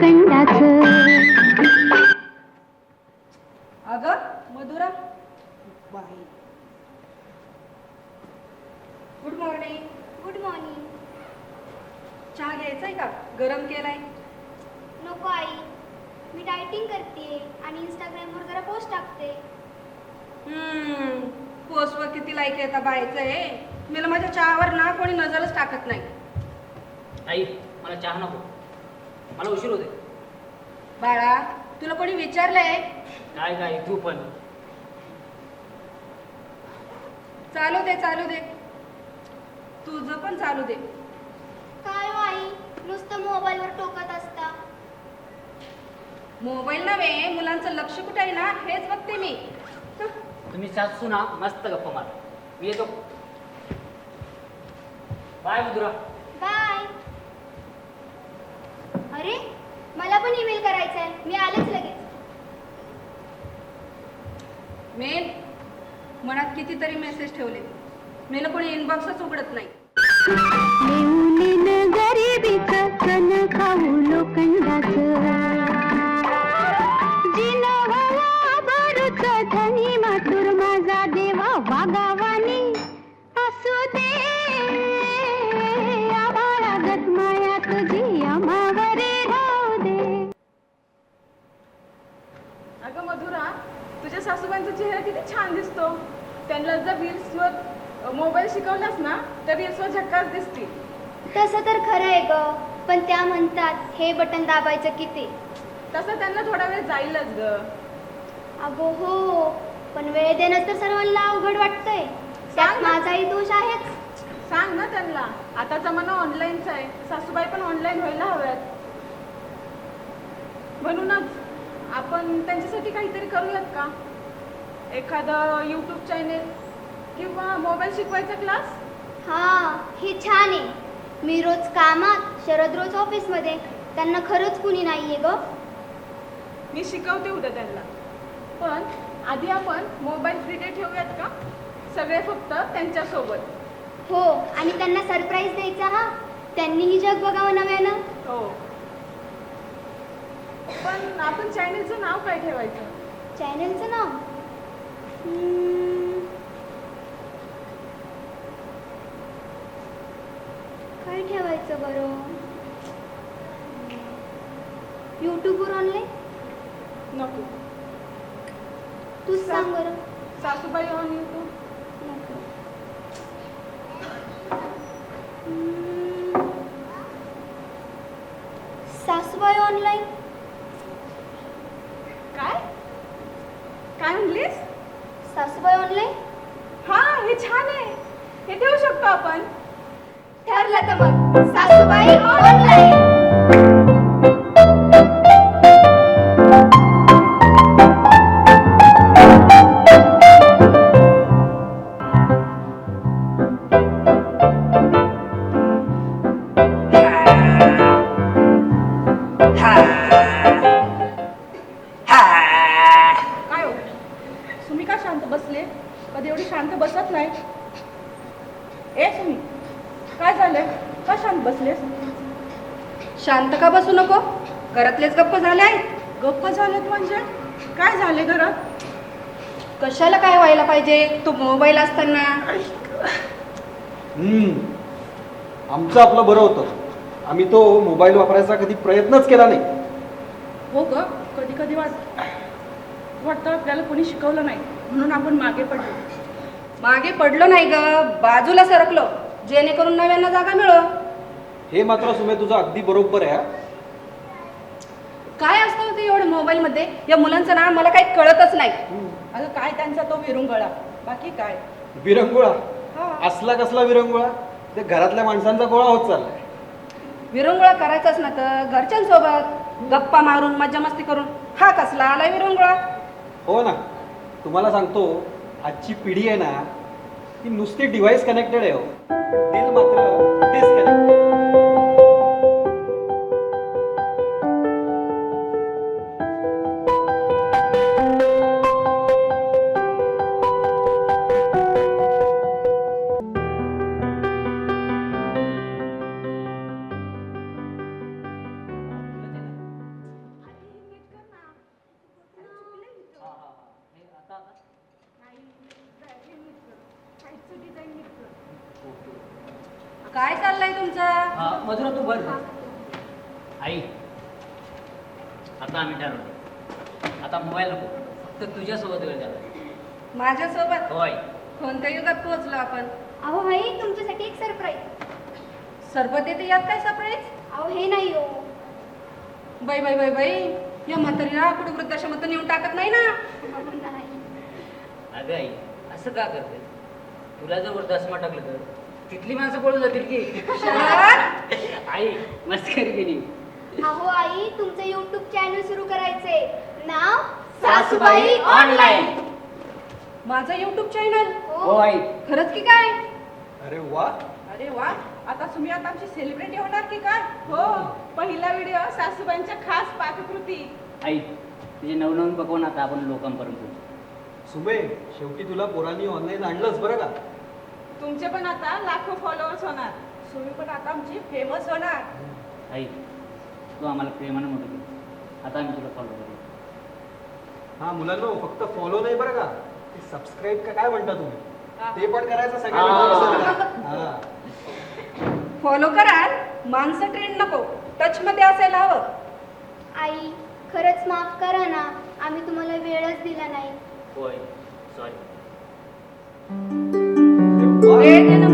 लोखंडाचं. अगं मधुरा, बाई. Good morning. Good morning. चहा घ्यायचाय का? गरम केलाय. नको आई, मी डायटिंग करते आणि इंस्टाग्रामवर जरा पोस्ट टाकते. पोस्टवर किती लाईक येतात बायचं आहे. मला माझ्या चहावर ना कोणी नजरच टाकत नाही. आई मला चहा नको, मला उशीर होते. बाळा तुला कोणी विचारलंय? काय काय तू पण. चालू दे चालू दे, तुझं पण चालू दे. काय हो आई, नुसतं मोबाईलवर टोकत असता. मोबाईल नव्हे, मुलांचं लक्ष कुठे आहे ना हेच बघते मी. तुम्ही सासू ना मस्त गप्पा मार, मी येतो. बाय मधुरा. बाय. अरे मला पण ईमेल करायचा आहे, मी आलेच लगेच. मेल मनात कितीतरी मेसेज ठेवले, मेल कोणी इनबॉक्सच उघडत नाही. लिहून गरिबीचं कण खाऊ लोखंडाचं. जिन हवा भरूच धनी मातुर माझा देवा वागावानी असू दे. आभाळागत माया तुझी आम्हावरे राहू दे. अगं मधुरा, तुझ्या सासूबाईंचा चेहरा किती छान दिसतो. त्यांना जर रील्सवर मोबाईल शिकवलास ना तर रील्सवर झक्कास दिसतील. तसं तर खरं आहे ग, पण त्या म्हणतात हे बटन दाबायचं किती. तसं त्यांना थोडा वेळ जाईलच ग. अगो हो, पण वेळ देणं तर सर्वांना अवघड वाटतंय. त्यात सांग ना. माझाही दोष आहेच. सांग ना त्यांना, आता जमाना ऑनलाईनचा आहे, सासूबाई पण ऑनलाईन व्हायला हव्यात. म्हणूनच आपण त्यांच्यासाठी काहीतरी करूयात का? एखादं यूट्यूब चॅनेल किंवा मोबाईल शिकवायचा क्लास. हा, हे छान आहे. मी रोज कामात, शरद रोज ऑफिसमध्ये, त्यांना खरंच कुणी नाहीये ग. मी शिकवते उद्या त्यांना. पण आधी आपण मोबाईल फ्री डे ठेवूयात का? सगळे फक्त त्यांच्यासोबत. हो, आणि त्यांना सरप्राईज द्यायचा. हा, त्यांनीही जग बघावं नव्यानं. हो, पण आपण चॅनेलचं नाव काय ठेवायचं? चॅनलचं नाव काय ठेवायचं बरं? यूट्यूबवर ऑनलाईन. नको. तूच सांग बरं. सासूबाई ऑन यूट्यूब. नको. सासूबाई ऑनलाईन. काय काय म्हणलीस? सासूबाई ऑनलाईन हा, हे छान आहे, हे ठेवू शकतो आपण. ठरलं तर मग सासूबाई ऑनलाईन. काय हो, तुम्ही का शांत बसले? कधी एवढी शांत बसत नाही. ए सुमी, काय झालंय? का शांत बसलेस? शांत का बसू नको? घरातलेच गप्प झाले आहेत. गप्प झालेत म्हणजे? काय झाले घरात? कशाला काय व्हायला पाहिजे? तो मोबाईल असताना. आमचं आपलं बरं होतं. आम्ही तो मोबाईल वापरायचा कधी प्रयत्नच केला नाही. हो ग, कधी कधी वाटतं आपल्याला कोणी शिकवलं नाही म्हणून आपण मागे पडलो. मागे पडलो नाही ग, बाजूला सरकलो, जेणेकरून नव्यांना जागा मिळो. हे मात्र सुमे तुझं अगदी बरोबर आहे. काय असतं ते एवढं मोबाईल मध्ये? या मुलांचं ना मला काही कळतच नाही. अगं काय त्यांचा तो विरुंगळा, बाकी काय? विरंगुळा? हा. असला कसला विरंगुळा? ते घरातल्या माणसांचा गोळा होत चाललाय. विरंगुळा करायचाच ना तर घरच्यांसोबत गप्पा मारून मज्जा मस्ती करून. हा कसला आलाय विरंगुळा? हो ना, तुम्हाला सांगतो आजची पिढी आहे ना ती नुसती डिव्हाइस कनेक्टेड आहे. हो, दिल मात्र डिस्कनेक्टेड. काय चाललंय तुमचं? मधुरा तू भर आई, आता आम्ही ठरवलं आता मोबाईल नको, फक्त तुझ्यासोबत वेळ द्यावा. माझ्यासोबत? होय. कोणत्या युगात पोहोचलो आपण? अहो आई तुमच्यासाठी एक सरप्राईज. सरबत येते यात काय सरप्राईज? अहो हे नाही हो. बाई बाई बाई बाई, या म्हातारीला कुठे वृद्धाश्रमात नेऊन टाकत नाही ना? नाही. अगं आई, असं का करते? तुला जर वृद्धाश्रमात टाकलं तर तिथली माणसं पळून जातील की. शरद! आई मस्करी केली. अहो आई तुमचं YouTube चॅनल सुरू करायचंय. नाव सासूबाई ऑनलाईन. माझं युट्यूब चॅनल? हो आई. खरंच की काय? अरे वा, अरे वा, आता तुम्ही आता आमची सेलिब्रिटी होणार की काय? हो, पहिला व्हिडिओ सासूबाईंच्या खास पाककृती. आई तुझे नवनवीन पकवान आता आपण लोकांपर्यंत पोहोचू. सुमे, शेवटी तुला पोरांनी ऑनलाईन आणलंच बरं का. तुमचे पण आता लाखो फॉलोअर्स होणार. तुम्ही पण आता आमची फेमस होणार. आई तू आम्हाला प्रेमानं मोठं केलं, आता आम्ही तुला फॉलो करू. हा मुलांनो, फक्त फॉलो नाही बरं का, सबस्क्राईब का काय म्हणता तुम्ही, ते पण करायचं हा. सगळ्यांनी. हा. फॉलो कराल, माणसं ट्रेंड नको, टच मध्ये असायला हवं. आई खरंच माफ करा ना, आम्ही तुम्हाला वेळच दिला नाही. होय, सॉरी. अरे वा. वेळ देणं